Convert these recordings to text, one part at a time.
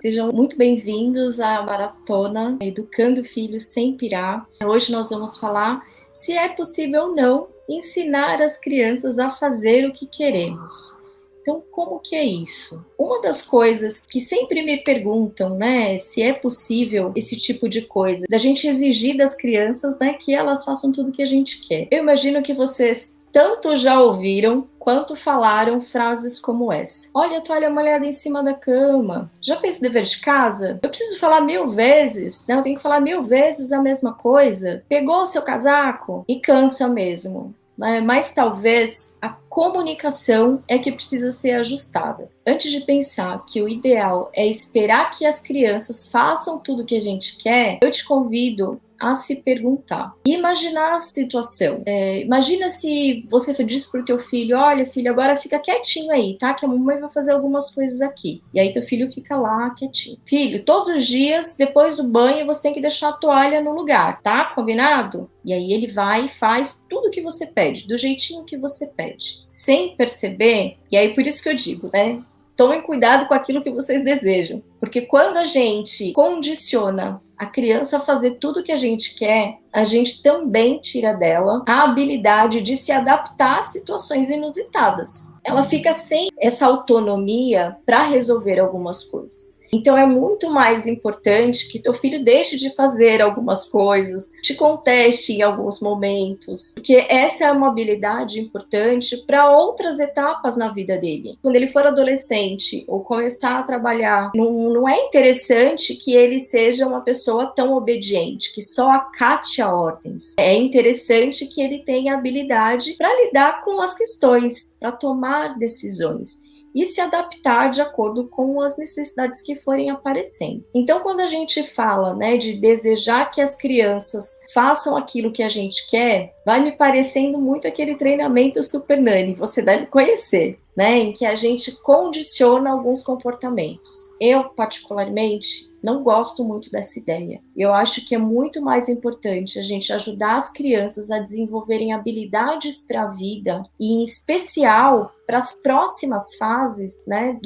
Sejam muito bem-vindos à maratona Educando Filhos Sem Pirar. Hoje nós vamos falar se é possível ou não ensinar as crianças a fazer o que queremos. Então, como que é isso? Uma das coisas que sempre me perguntam, né, se é possível esse tipo de coisa, da gente exigir das crianças, né, que elas façam tudo o que a gente quer. Eu imagino que vocês tanto já ouviram quanto falaram frases como essa. Olha a toalha molhada em cima da cama. Já fez o dever de casa? Eu preciso falar 1000 vezes, né? Eu tenho que falar 1000 vezes a mesma coisa. Pegou o seu casaco? E cansa mesmo. Mas talvez a comunicação é que precisa ser ajustada. Antes de pensar que o ideal é esperar que as crianças façam tudo o que a gente quer, eu te convido a se perguntar. E imaginar a situação. Imagina se você diz pro teu filho, olha filho, agora fica quietinho aí, tá? Que a mamãe vai fazer algumas coisas aqui. E aí teu filho fica lá quietinho. Filho, todos os dias, depois do banho, você tem que deixar a toalha no lugar, tá? Combinado? E aí ele vai e faz tudo que você pede, do jeitinho que você pede. Sem perceber, e aí por isso que eu digo, né? Tomem cuidado com aquilo que vocês desejam. Porque quando a gente condiciona a criança a fazer tudo o que a gente quer, a gente também tira dela a habilidade de se adaptar a situações inusitadas. Ela fica sem essa autonomia para resolver algumas coisas. Então é muito mais importante que teu filho deixe de fazer algumas coisas, te conteste em alguns momentos, porque essa é uma habilidade importante para outras etapas na vida dele. Quando ele for adolescente ou começar a trabalhar, não é interessante que ele seja uma pessoa tão obediente, que só acate a ordens. É interessante que ele tenha habilidade para lidar com as questões, para tomar decisões e se adaptar de acordo com as necessidades que forem aparecendo. Então, quando a gente fala, né, de desejar que as crianças façam aquilo que a gente quer, vai me parecendo muito aquele treinamento Super Nanny, você deve conhecer, né, em que a gente condiciona alguns comportamentos. Eu, particularmente, não gosto muito dessa ideia. Eu acho que é muito mais importante a gente ajudar as crianças a desenvolverem habilidades para a vida, e em especial para as próximas fases, né,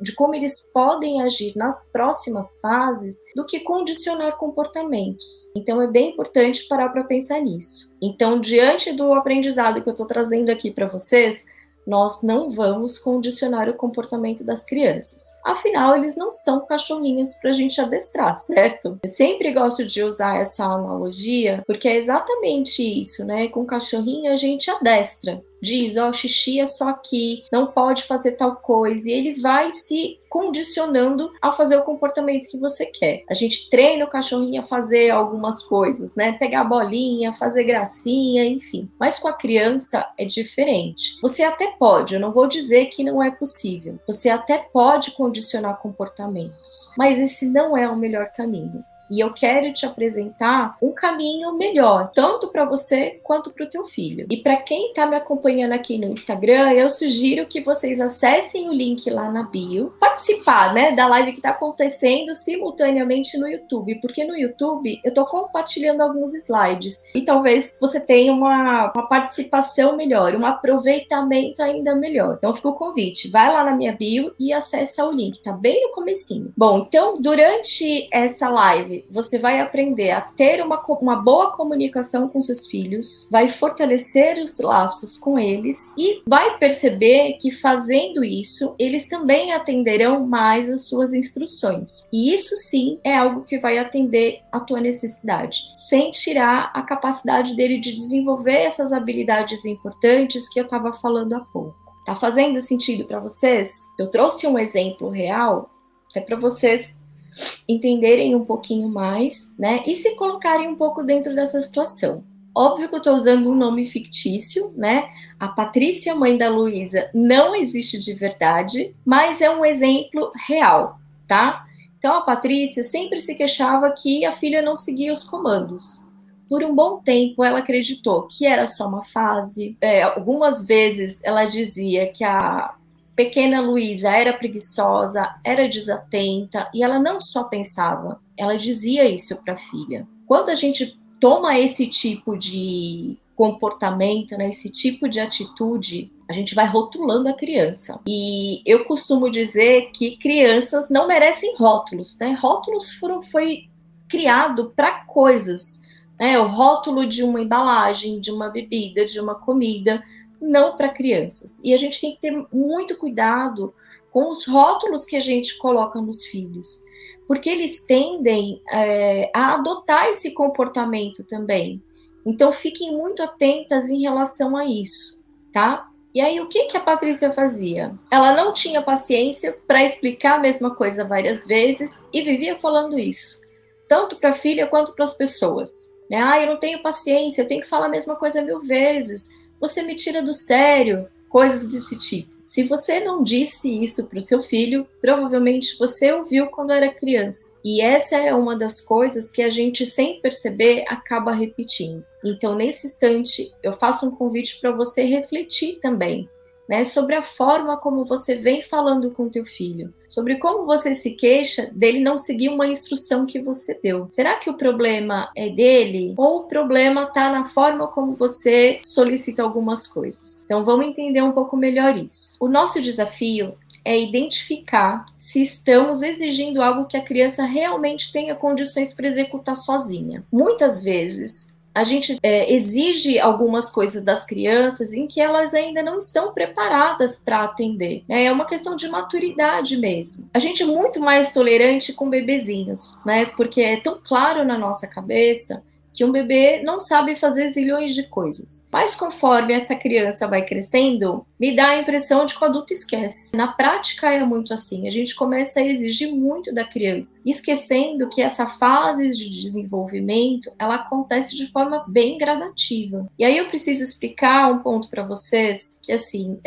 de como eles podem agir nas próximas fases, do que condicionar comportamentos. Então é bem importante parar para pensar nisso. Então, diante do aprendizado que eu estou trazendo aqui para vocês, nós não vamos condicionar o comportamento das crianças. Afinal, eles não são cachorrinhos para a gente adestrar, certo? Eu sempre gosto de usar essa analogia, porque é exatamente isso, né? Com cachorrinho a gente adestra. Diz, ó, xixi é só aqui, não pode fazer tal coisa, e ele vai se condicionando a fazer o comportamento que você quer. A gente treina o cachorrinho a fazer algumas coisas, né? Pegar a bolinha, fazer gracinha, enfim. Mas com a criança é diferente. Você até pode, eu não vou dizer que não é possível. Você até pode condicionar comportamentos, mas esse não é o melhor caminho. E eu quero te apresentar um caminho melhor, tanto para você quanto para o teu filho. E para quem está me acompanhando aqui no Instagram, eu sugiro que vocês acessem o link lá na bio, participar, né, da live que está acontecendo simultaneamente no YouTube, porque no YouTube eu estou compartilhando alguns slides e talvez você tenha uma participação melhor, um aproveitamento ainda melhor. Então fica o convite, vai lá na minha bio e acessa o link, tá bem no comecinho. Bom, então durante essa live você vai aprender a ter uma boa comunicação com seus filhos, vai fortalecer os laços com eles e vai perceber que fazendo isso, eles também atenderão mais às suas instruções. E isso sim é algo que vai atender à tua necessidade, sem tirar a capacidade dele de desenvolver essas habilidades importantes que eu estava falando há pouco. Tá fazendo sentido para vocês? Eu trouxe um exemplo real, até para vocês entenderem um pouquinho mais, né, e se colocarem um pouco dentro dessa situação. Óbvio que eu estou usando um nome fictício, né? A Patrícia, mãe da Luísa, não existe de verdade, mas é um exemplo real, tá? Então a Patrícia sempre se queixava que a filha não seguia os comandos. Por um bom tempo ela acreditou que era só uma fase. Algumas vezes ela dizia que a pequena Luísa era preguiçosa, era desatenta, e ela não só pensava, ela dizia isso para a filha. Quando a gente toma esse tipo de comportamento, né, esse tipo de atitude, a gente vai rotulando a criança. E eu costumo dizer que crianças não merecem rótulos, né? Rótulos foi criado para coisas, né? O rótulo de uma embalagem, de uma bebida, de uma comida, não para crianças. E a gente tem que ter muito cuidado com os rótulos que a gente coloca nos filhos, porque eles tendem a adotar esse comportamento também. Então, fiquem muito atentas em relação a isso, tá? E aí, o que a Patrícia fazia? Ela não tinha paciência para explicar a mesma coisa várias vezes e vivia falando isso, tanto para a filha quanto para as pessoas. Né? Ah, eu não tenho paciência, eu tenho que falar a mesma coisa 1000 vezes, você me tira do sério, coisas desse tipo. Se você não disse isso para o seu filho, provavelmente você ouviu quando era criança. E essa é uma das coisas que a gente, sem perceber, acaba repetindo. Então, nesse instante, eu faço um convite para você refletir também, né, sobre a forma como você vem falando com teu filho, sobre como você se queixa dele não seguir uma instrução que você deu. Será que o problema é dele ou o problema está na forma como você solicita algumas coisas? Então vamos entender um pouco melhor isso. O nosso desafio é identificar se estamos exigindo algo que a criança realmente tenha condições para executar sozinha. Muitas vezes a gente exige algumas coisas das crianças em que elas ainda não estão preparadas para atender. É uma questão de maturidade mesmo. A gente é muito mais tolerante com bebezinhos, né? Porque é tão claro na nossa cabeça que um bebê não sabe fazer zilhões de coisas. Mas conforme essa criança vai crescendo, me dá a impressão de que o adulto esquece. Na prática é muito assim, a gente começa a exigir muito da criança, esquecendo que essa fase de desenvolvimento, ela acontece de forma bem gradativa. E aí eu preciso explicar um ponto para vocês, que assim,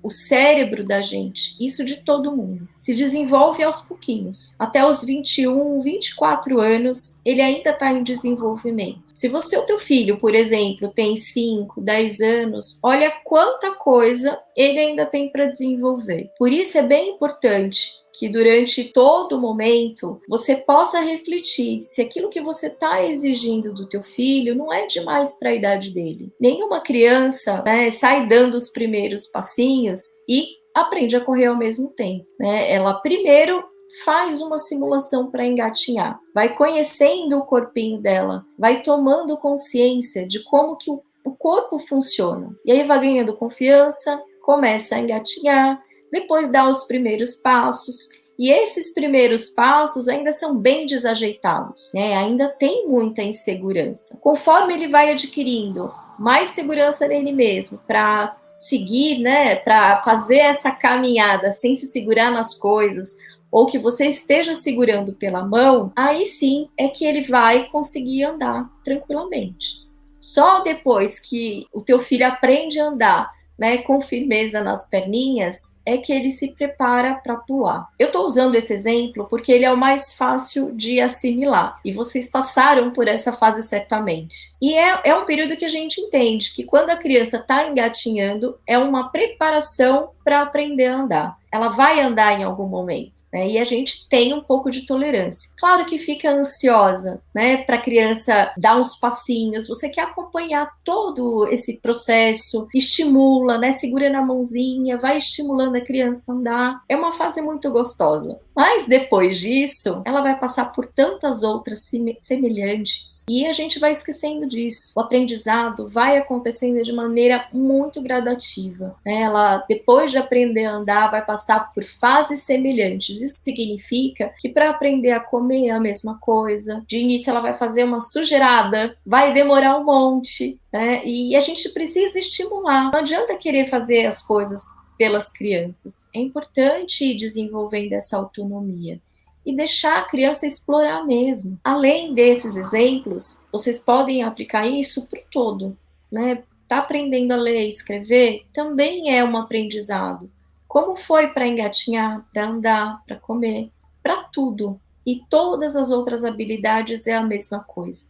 o cérebro da gente, isso de todo mundo, se desenvolve aos pouquinhos. Até os 21, 24 anos, ele ainda está em desenvolvimento. Se você, o teu filho, por exemplo, tem 5, 10 anos, olha quanta coisa ele ainda tem para desenvolver. Por isso é bem importante que durante todo o momento você possa refletir se aquilo que você está exigindo do teu filho não é demais para a idade dele. Nenhuma criança, né, sai dando os primeiros passinhos e aprende a correr ao mesmo tempo. Né? Ela primeiro faz uma simulação para engatinhar, vai conhecendo o corpinho dela, vai tomando consciência de como que o corpo funciona. E aí vai ganhando confiança, começa a engatinhar, depois dá os primeiros passos. E esses primeiros passos ainda são bem desajeitados, né? Ainda tem muita insegurança. Conforme ele vai adquirindo mais segurança nele mesmo, para seguir, né? Para fazer essa caminhada sem se segurar nas coisas, ou que você esteja segurando pela mão, aí sim é que ele vai conseguir andar tranquilamente. Só depois que o teu filho aprende a andar, né, com firmeza nas perninhas, é que ele se prepara para pular. Eu estou usando esse exemplo porque ele é o mais fácil de assimilar, e vocês passaram por essa fase certamente. E é um período que a gente entende que quando a criança está engatinhando, é uma preparação para aprender a andar. Ela vai andar em algum momento, né? E a gente tem um pouco de tolerância. Claro que fica ansiosa, né? Para a criança dar uns passinhos, você quer acompanhar todo esse processo, estimula, né? Segura na mãozinha, vai estimulando a criança a andar. É uma fase muito gostosa. Mas depois disso, ela vai passar por tantas outras semelhantes e a gente vai esquecendo disso. O aprendizado vai acontecendo de maneira muito gradativa, né? Ela, depois de aprender a andar, vai passar por fases semelhantes. Isso significa que para aprender a comer é a mesma coisa. De início ela vai fazer uma sujeirada, vai demorar um monte, né? E a gente precisa estimular. Não adianta querer fazer as coisas pelas crianças. É importante ir desenvolvendo essa autonomia e deixar a criança explorar mesmo. Além desses exemplos, vocês podem aplicar isso para o todo, né? Tá aprendendo a ler e escrever também é um aprendizado. Como foi para engatinhar, para andar, para comer, para tudo. E todas as outras habilidades é a mesma coisa.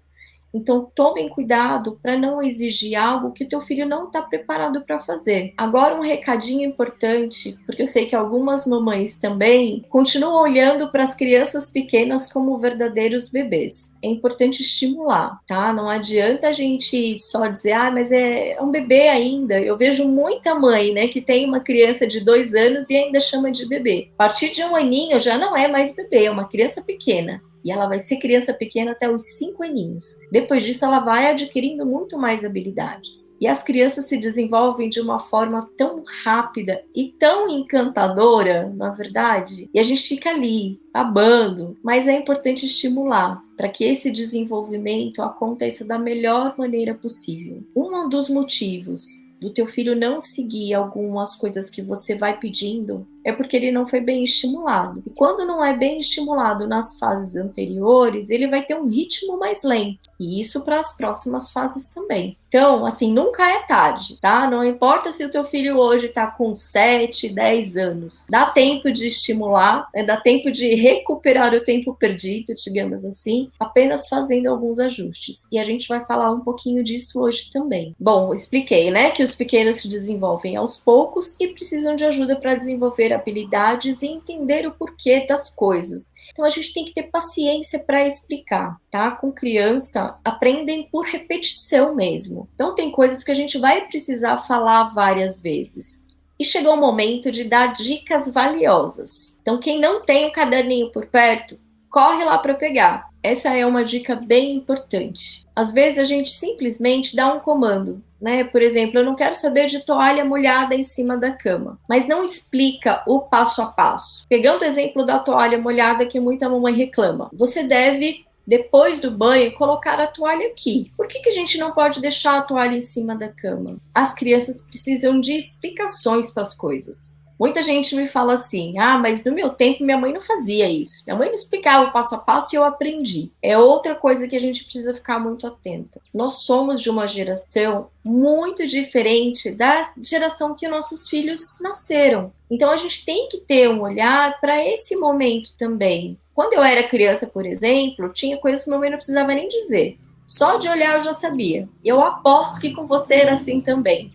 Então, tomem cuidado para não exigir algo que o teu filho não está preparado para fazer. Agora, um recadinho importante, porque eu sei que algumas mamães também continuam olhando para as crianças pequenas como verdadeiros bebês. É importante estimular, tá? Não adianta a gente só dizer, mas é um bebê ainda. Eu vejo muita mãe, né, que tem uma criança de 2 anos e ainda chama de bebê. A partir de 1 aninho já não é mais bebê, é uma criança pequena. E ela vai ser criança pequena até os 5 aninhos. Depois disso, ela vai adquirindo muito mais habilidades. E as crianças se desenvolvem de uma forma tão rápida e tão encantadora, na verdade. E a gente fica ali, babando. Mas é importante estimular para que esse desenvolvimento aconteça da melhor maneira possível. Um dos motivos do teu filho não seguir algumas coisas que você vai pedindo é porque ele não foi bem estimulado. E quando não é bem estimulado nas fases anteriores, ele vai ter um ritmo mais lento. E isso para as próximas fases também. Então, assim, nunca é tarde, tá? Não importa se o teu filho hoje está com 7, 10 anos. Dá tempo de estimular, né? Dá tempo de recuperar o tempo perdido, digamos assim, apenas fazendo alguns ajustes. E a gente vai falar um pouquinho disso hoje também. Bom, expliquei, né, que os pequenos se desenvolvem aos poucos e precisam de ajuda para desenvolver habilidades e entender o porquê das coisas. Então a gente tem que ter paciência para explicar, tá? Com criança, aprendem por repetição mesmo. Então tem coisas que a gente vai precisar falar várias vezes. E chegou o momento de dar dicas valiosas. Então quem não tem um caderninho por perto, corre lá para pegar. Essa é uma dica bem importante. Às vezes a gente simplesmente dá um comando, né? Por exemplo, eu não quero saber de toalha molhada em cima da cama, mas não explica o passo a passo. Pegando o exemplo da toalha molhada que muita mamãe reclama, você deve, depois do banho, colocar a toalha aqui. Por que a gente não pode deixar a toalha em cima da cama? As crianças precisam de explicações para as coisas. Muita gente me fala assim, mas no meu tempo minha mãe não fazia isso. Minha mãe não explicava o passo a passo e eu aprendi. É outra coisa que a gente precisa ficar muito atenta. Nós somos de uma geração muito diferente da geração que nossos filhos nasceram. Então a gente tem que ter um olhar para esse momento também. Quando eu era criança, por exemplo, tinha coisas que minha mãe não precisava nem dizer. Só de olhar eu já sabia. E eu aposto que com você era assim também.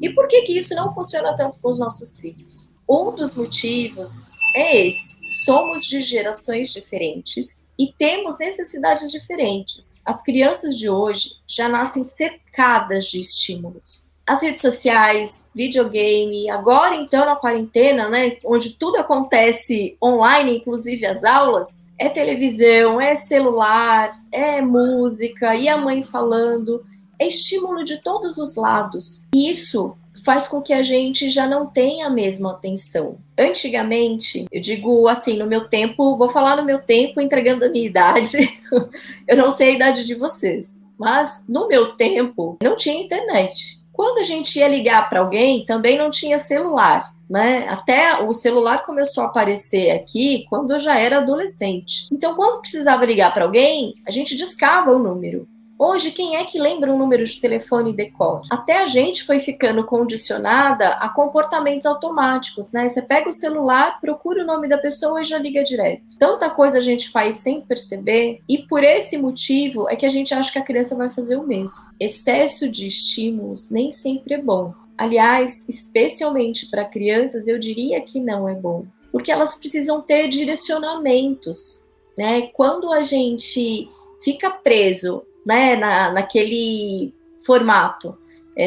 E por que isso não funciona tanto com os nossos filhos? Um dos motivos é esse. Somos de gerações diferentes e temos necessidades diferentes. As crianças de hoje já nascem cercadas de estímulos. As redes sociais, videogame, agora então na quarentena, né, onde tudo acontece online, inclusive as aulas, é televisão, é celular, é música, e a mãe falando. É estímulo de todos os lados. E isso faz com que a gente já não tenha a mesma atenção. Antigamente, eu digo assim, no meu tempo, vou falar no meu tempo, entregando a minha idade, eu não sei a idade de vocês, mas no meu tempo não tinha internet. Quando a gente ia ligar para alguém, também não tinha celular, né? Até o celular começou a aparecer aqui quando eu já era adolescente. Então, quando precisava ligar para alguém, a gente discava o número. Hoje, quem é que lembra um número de telefone de cor? Até a gente foi ficando condicionada a comportamentos automáticos, né? Você pega o celular, procura o nome da pessoa e já liga direto. Tanta coisa a gente faz sem perceber, e por esse motivo é que a gente acha que a criança vai fazer o mesmo. Excesso de estímulos nem sempre é bom. Aliás, especialmente para crianças, eu diria que não é bom, porque elas precisam ter direcionamentos, né? Quando a gente fica preso, né, naquele formato,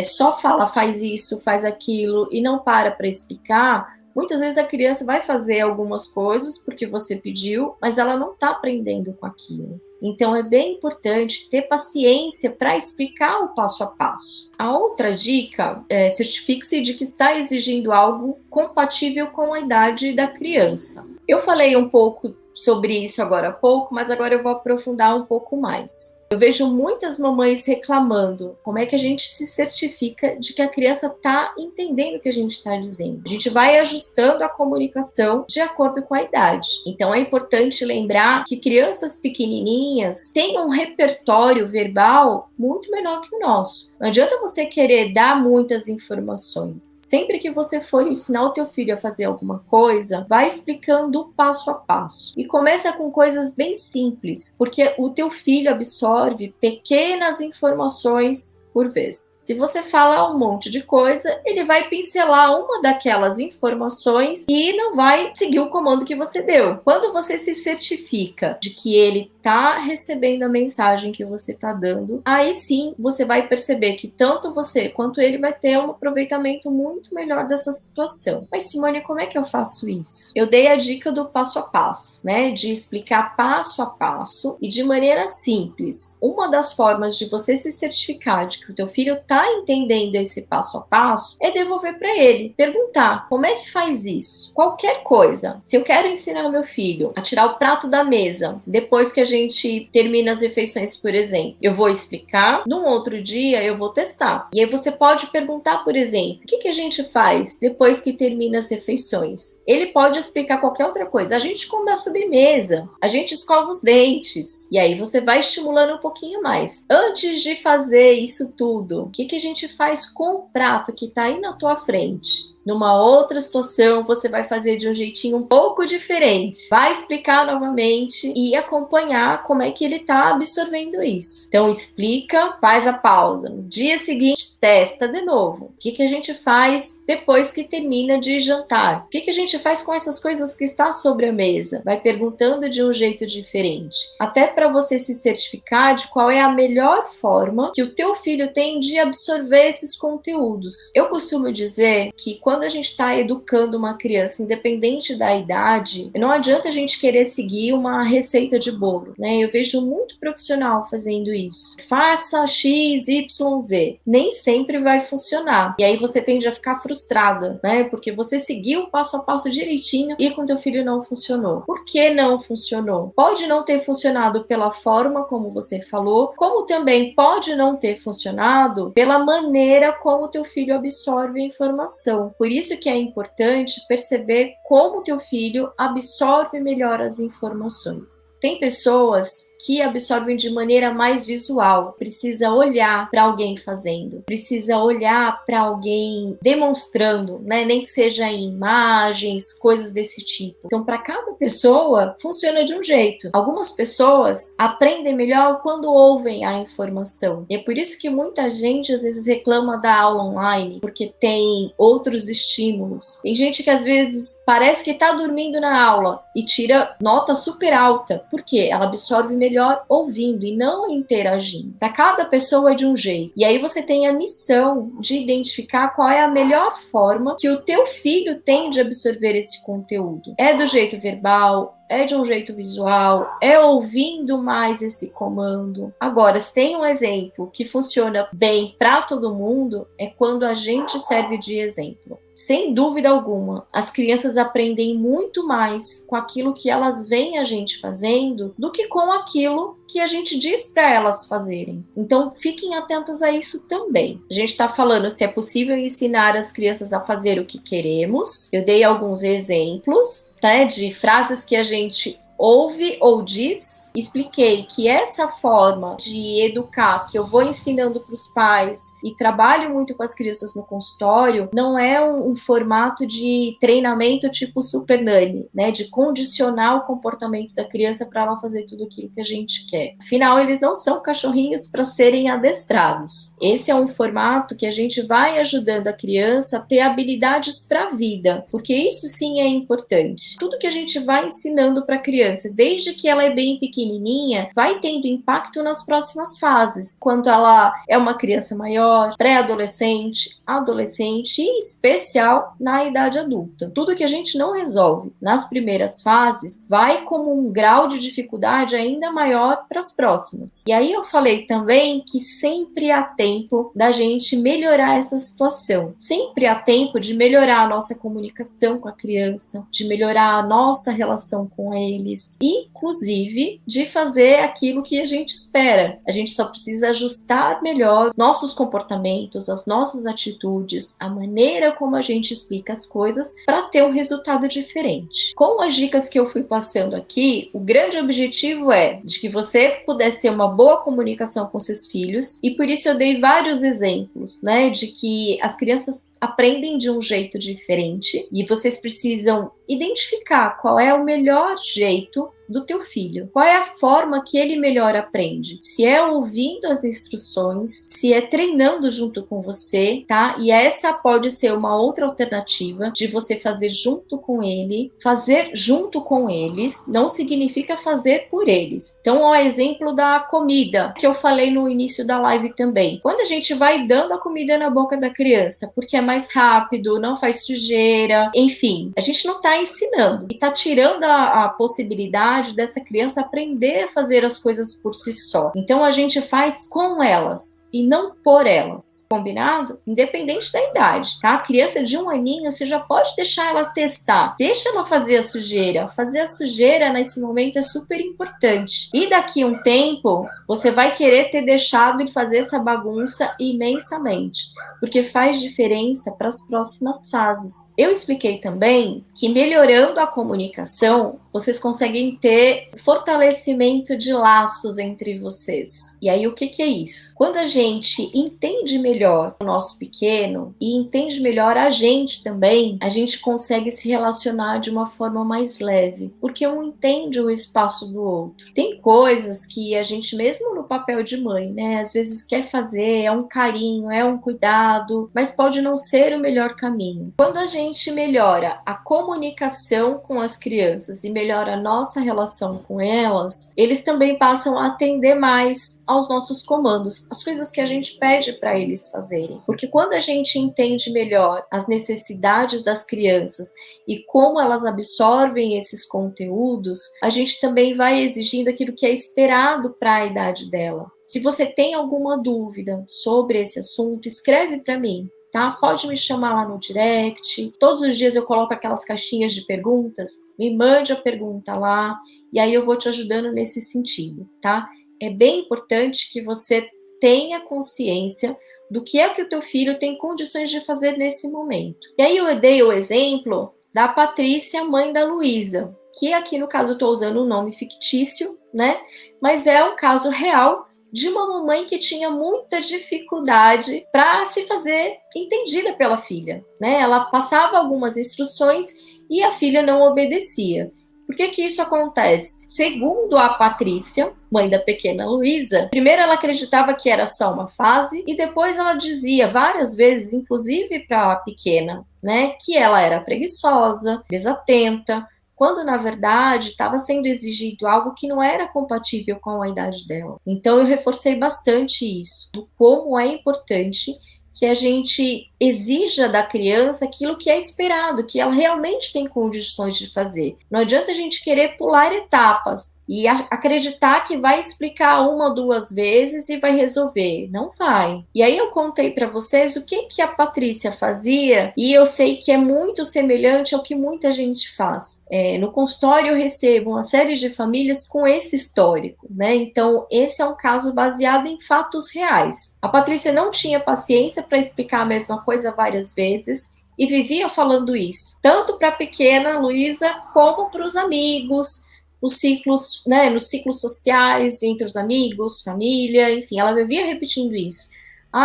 só fala, faz isso, faz aquilo, e não para explicar, muitas vezes a criança vai fazer algumas coisas porque você pediu, mas ela não está aprendendo com aquilo. Então é bem importante ter paciência para explicar o passo a passo. A outra dica é certifique-se de que está exigindo algo compatível com a idade da criança. Eu falei um pouco sobre isso agora há pouco, mas agora eu vou aprofundar um pouco mais. Eu vejo muitas mamães reclamando como é que a gente se certifica de que a criança está entendendo o que a gente está dizendo. A gente vai ajustando a comunicação de acordo com a idade. Então é importante lembrar que crianças pequenininhas têm um repertório verbal muito menor que o nosso. Não adianta você querer dar muitas informações. Sempre que você for ensinar o teu filho a fazer alguma coisa, vai explicando o passo a passo. E começa com coisas bem simples, porque o teu filho absorve pequenas informações por vez. Se você falar um monte de coisa, ele vai pincelar uma daquelas informações e não vai seguir o comando que você deu. Quando você se certifica de que ele está recebendo a mensagem que você está dando, aí sim você vai perceber que tanto você quanto ele vai ter um aproveitamento muito melhor dessa situação. Mas Simone, como é que eu faço isso? Eu dei a dica do passo a passo, né? De explicar passo a passo e de maneira simples. Uma das formas de você se certificar de que o teu filho está entendendo esse passo a passo é devolver para ele, perguntar como é que faz isso. Qualquer coisa. Se eu quero ensinar o meu filho a tirar o prato da mesa depois que a gente termina as refeições, por exemplo, eu vou explicar, num outro dia eu vou testar. E aí você pode perguntar, por exemplo, o que a gente faz depois que termina as refeições? Ele pode explicar qualquer outra coisa. A gente come a sobremesa, a gente escova os dentes. E aí você vai estimulando um pouquinho mais. Antes de fazer isso tudo, o que a gente faz com o prato que está aí na tua frente? Numa outra situação, você vai fazer de um jeitinho um pouco diferente. Vai explicar novamente e acompanhar como é que ele está absorvendo isso. Então, explica, faz a pausa. No dia seguinte, testa de novo. O que a gente faz depois que termina de jantar? O que a gente faz com essas coisas que está sobre a mesa? Vai perguntando de um jeito diferente. Até para você se certificar de qual é a melhor forma que o teu filho tem de absorver esses conteúdos. Eu costumo dizer que quando a gente está educando uma criança, independente da idade, não adianta a gente querer seguir uma receita de bolo, né? Eu vejo muito profissional fazendo isso. Faça X, Y, Z. Nem sempre vai funcionar. E aí você tende a ficar frustrada, né? Porque você seguiu o passo a passo direitinho e com teu filho não funcionou. Por que não funcionou? Pode não ter funcionado pela forma como você falou, como também pode não ter funcionado pela maneira como teu filho absorve a informação. Por isso que é importante perceber como teu filho absorve melhor as informações. Tem pessoas que absorvem de maneira mais visual, precisa olhar para alguém fazendo, precisa olhar para alguém demonstrando, né? Nem que seja em imagens, coisas desse tipo. Então, para cada pessoa, funciona de um jeito. Algumas pessoas aprendem melhor quando ouvem a informação. E é por isso que muita gente, às vezes, reclama da aula online, porque tem outros estímulos. Tem gente que, às vezes, parece que está dormindo na aula e tira nota super alta. Por quê? Ela absorve melhor ouvindo e não interagindo. Para cada pessoa é de um jeito. E aí você tem a missão de identificar qual é a melhor forma que o teu filho tem de absorver esse conteúdo. É do jeito verbal? É de um jeito visual? É ouvindo mais esse comando? Agora, se tem um exemplo que funciona bem para todo mundo, é quando a gente serve de exemplo. Sem dúvida alguma, as crianças aprendem muito mais com aquilo que elas veem a gente fazendo do que com aquilo que a gente diz para elas fazerem. Então, fiquem atentas a isso também. A gente está falando se é possível ensinar as crianças a fazer o que queremos. Eu dei alguns exemplos, né, de frases que a gente ouve ou diz. Expliquei que essa forma de educar que eu vou ensinando para os pais e trabalho muito com as crianças no consultório não é um formato de treinamento tipo Super Nanny, né? De condicionar o comportamento da criança para ela fazer tudo aquilo que a gente quer. Afinal, eles não são cachorrinhos para serem adestrados. Esse é um formato que a gente vai ajudando a criança a ter habilidades para a vida, porque isso sim é importante. Tudo que a gente vai ensinando para a criança, desde que ela é bem pequenininha, vai tendo impacto nas próximas fases, quando ela é uma criança maior, pré-adolescente, adolescente e, em especial, na idade adulta. Tudo que a gente não resolve nas primeiras fases vai como um grau de dificuldade ainda maior para as próximas. E aí eu falei também que sempre há tempo da gente melhorar essa situação. Sempre há tempo de melhorar a nossa comunicação com a criança, de melhorar a nossa relação com eles, inclusive de fazer aquilo que a gente espera. A gente só precisa ajustar melhor nossos comportamentos, as nossas atitudes, a maneira como a gente explica as coisas para ter um resultado diferente. Com as dicas que eu fui passando aqui, o grande objetivo é de que você pudesse ter uma boa comunicação com seus filhos, e por isso eu dei vários exemplos, né, de que as crianças aprendem de um jeito diferente e vocês precisam identificar qual é o melhor jeito do teu filho. Qual é a forma que ele melhor aprende? Se é ouvindo as instruções, se é treinando junto com você, tá? E essa pode ser uma outra alternativa de você fazer junto com ele. Fazer junto com eles não significa fazer por eles. Então, o exemplo da comida, que eu falei no início da live também. Quando a gente vai dando a comida na boca da criança, porque é mais rápido, não faz sujeira, enfim, a gente não está ensinando e está tirando a possibilidade dessa criança aprender a fazer as coisas por si só. Então, a gente faz com elas e não por elas, combinado? Independente da idade, tá? A criança de 1 aninho, você já pode deixar ela testar, deixa ela fazer a sujeira. Fazer a sujeira nesse momento é super importante. E daqui a um tempo, você vai querer ter deixado de fazer essa bagunça imensamente, porque faz diferença para as próximas fases. Eu expliquei também que melhorando a comunicação, vocês conseguem ter fortalecimento de laços entre vocês. E aí, o que é isso? Quando a gente entende melhor o nosso pequeno e entende melhor a gente também, a gente consegue se relacionar de uma forma mais leve, porque um entende o espaço do outro. Tem coisas que a gente, mesmo no papel de mãe, né, às vezes quer fazer, é um carinho, é um cuidado, mas pode não ser o melhor caminho. Quando a gente melhora a comunicação com as crianças e melhora a nossa relação com elas, eles também passam a atender mais aos nossos comandos, as coisas que a gente pede para eles fazerem. Porque quando a gente entende melhor as necessidades das crianças e como elas absorvem esses conteúdos, a gente também vai exigindo aquilo que é esperado para a idade dela. Se você tem alguma dúvida sobre esse assunto, escreve para mim. Tá? Pode me chamar lá no direct. Todos os dias eu coloco aquelas caixinhas de perguntas. Me mande a pergunta lá e aí eu vou te ajudando nesse sentido, tá? É bem importante que você tenha consciência do que é que o teu filho tem condições de fazer nesse momento. E aí eu dei o exemplo da Patrícia, mãe da Luísa, que aqui no caso eu estou usando um nome fictício, né? Mas é um caso real de uma mamãe que tinha muita dificuldade para se fazer entendida pela filha, né? Ela passava algumas instruções e a filha não obedecia. Por que isso acontece? Segundo a Patrícia, mãe da pequena Luísa, primeiro ela acreditava que era só uma fase e depois ela dizia várias vezes, inclusive para a pequena, né, que ela era preguiçosa, desatenta, quando na verdade estava sendo exigido algo que não era compatível com a idade dela. Então eu reforcei bastante isso, do como é importante que a gente exija da criança aquilo que é esperado, que ela realmente tem condições de fazer. Não adianta a gente querer pular etapas e acreditar que vai explicar 1 ou 2 vezes e vai resolver. Não vai. E aí eu contei para vocês o que a Patrícia fazia e eu sei que é muito semelhante ao que muita gente faz. No consultório eu recebo uma série de famílias com esse histórico, né? Então esse é um caso baseado em fatos reais. A Patrícia não tinha paciência para explicar a mesma coisa várias vezes e vivia falando isso, tanto para a pequena Luísa como para os amigos, nos ciclos, né, nos ciclos sociais, entre os amigos, família, enfim, ela vivia repetindo isso.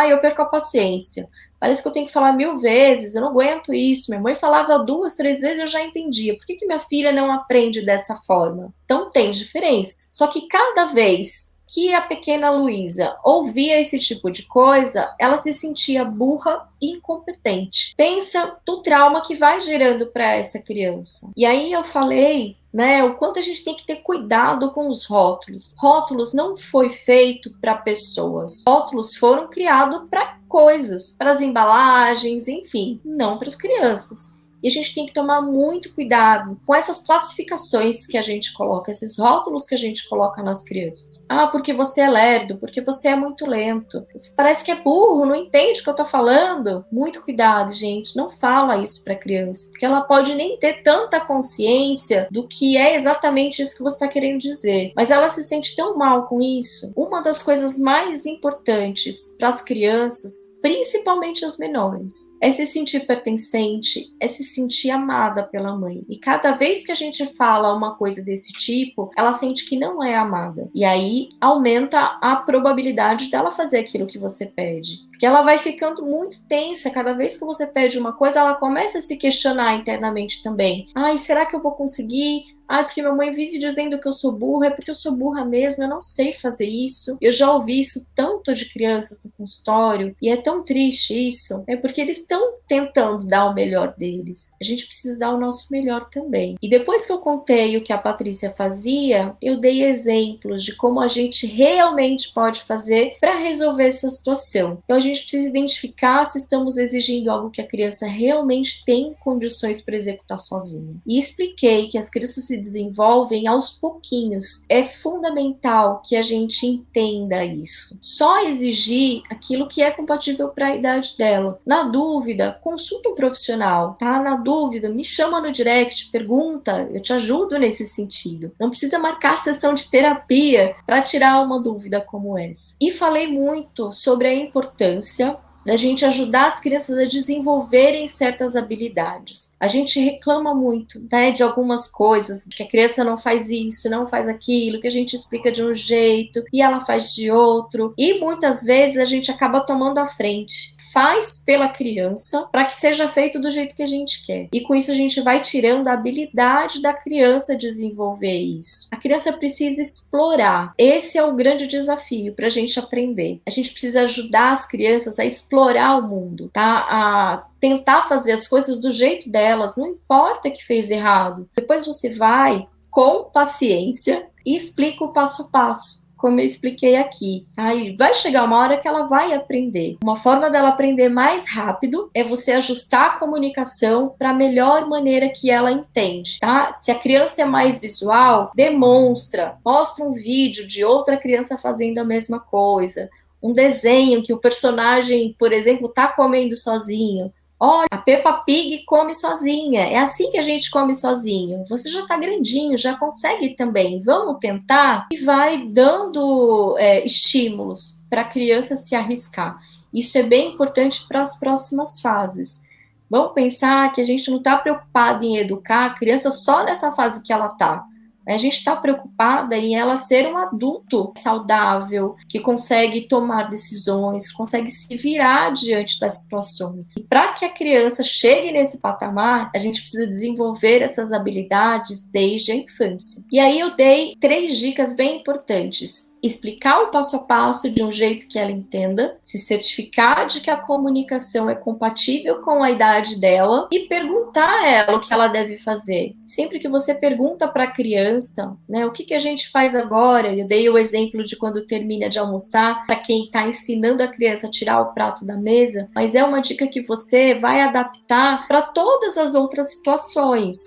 Eu perco a paciência, parece que eu tenho que falar 1000 vezes, eu não aguento isso, minha mãe falava 2, 3 vezes, eu já entendia, por que minha filha não aprende dessa forma? Então tem diferença, só que cada vez que a pequena Luísa ouvia esse tipo de coisa, ela se sentia burra e incompetente. Pensa no trauma que vai gerando para essa criança. E aí eu falei, né, o quanto a gente tem que ter cuidado com os rótulos. Rótulos não foi feito para pessoas. Rótulos foram criados para coisas, para as embalagens, enfim, não para as crianças. E a gente tem que tomar muito cuidado com essas classificações que a gente coloca, esses rótulos que a gente coloca nas crianças. Porque você é lerdo, porque você é muito lento. Você parece que é burro, não entende o que eu tô falando. Muito cuidado, gente. Não fala isso pra criança, porque ela pode nem ter tanta consciência do que é exatamente isso que você está querendo dizer. Mas ela se sente tão mal com isso. Uma das coisas mais importantes para as crianças, principalmente os menores, é se sentir pertencente, é se sentir amada pela mãe. E cada vez que a gente fala uma coisa desse tipo, ela sente que não é amada. E aí aumenta a probabilidade dela fazer aquilo que você pede. Porque ela vai ficando muito tensa. Cada vez que você pede uma coisa, ela começa a se questionar internamente também. Será que eu vou conseguir? Ah, porque minha mãe vive dizendo que eu sou burra, é porque eu sou burra mesmo, eu não sei fazer isso. Eu já ouvi isso tanto de crianças no consultório, e é tão triste isso, é porque eles estão tentando dar o melhor deles. A gente precisa dar o nosso melhor também. E depois que eu contei o que a Patrícia fazia, eu dei exemplos de como a gente realmente pode fazer para resolver essa situação. Então a gente precisa identificar se estamos exigindo algo que a criança realmente tem condições para executar sozinha. E expliquei que as crianças se desenvolvem aos pouquinhos. É fundamental que a gente entenda isso. Só exigir aquilo que é compatível para a idade dela. Na dúvida, consulta um profissional, tá? Na dúvida, me chama no direct, pergunta, eu te ajudo nesse sentido. Não precisa marcar sessão de terapia para tirar uma dúvida como essa. E falei muito sobre a importância da gente ajudar as crianças a desenvolverem certas habilidades. A gente reclama muito, né, de algumas coisas, que a criança não faz isso, não faz aquilo, que a gente explica de um jeito e ela faz de outro. E muitas vezes a gente acaba tomando a frente. Faz pela criança para que seja feito do jeito que a gente quer. E com isso a gente vai tirando a habilidade da criança desenvolver isso. A criança precisa explorar. Esse é o grande desafio para a gente aprender. A gente precisa ajudar as crianças a explorar o mundo, tá? A tentar fazer as coisas do jeito delas, não importa que fez errado. Depois você vai com paciência e explica o passo a passo, como eu expliquei aqui. Aí vai chegar uma hora que ela vai aprender. Uma forma dela aprender mais rápido é você ajustar a comunicação para a melhor maneira que ela entende, tá? Se a criança é mais visual, demonstra, mostra um vídeo de outra criança fazendo a mesma coisa, um desenho que o personagem, por exemplo, está comendo sozinho. Olha, a Peppa Pig come sozinha. É assim que a gente come sozinho. Você já está grandinho, já consegue também. Vamos tentar? E vai dando estímulos para a criança se arriscar. Isso é bem importante para as próximas fases. Vamos pensar que a gente não está preocupado em educar a criança só nessa fase que ela está. A gente está preocupada em ela ser um adulto saudável, que consegue tomar decisões, consegue se virar diante das situações. E para que a criança chegue nesse patamar, a gente precisa desenvolver essas habilidades desde a infância. E aí eu dei 3 dicas bem importantes. Explicar o passo a passo de um jeito que ela entenda, se certificar de que a comunicação é compatível com a idade dela e perguntar a ela o que ela deve fazer. Sempre que você pergunta para a criança, né, o que a gente faz agora? Eu dei o exemplo de quando termina de almoçar, para quem está ensinando a criança a tirar o prato da mesa, mas é uma dica que você vai adaptar para todas as outras situações.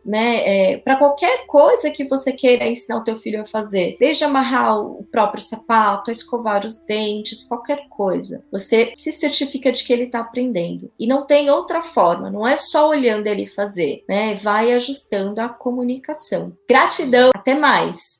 Né, para qualquer coisa que você queira ensinar o teu filho a fazer, desde amarrar o próprio sapato, a escovar os dentes, qualquer coisa, você se certifica de que ele está aprendendo, e não tem outra forma, não é só olhando ele fazer, né, vai ajustando a comunicação. Gratidão, até mais!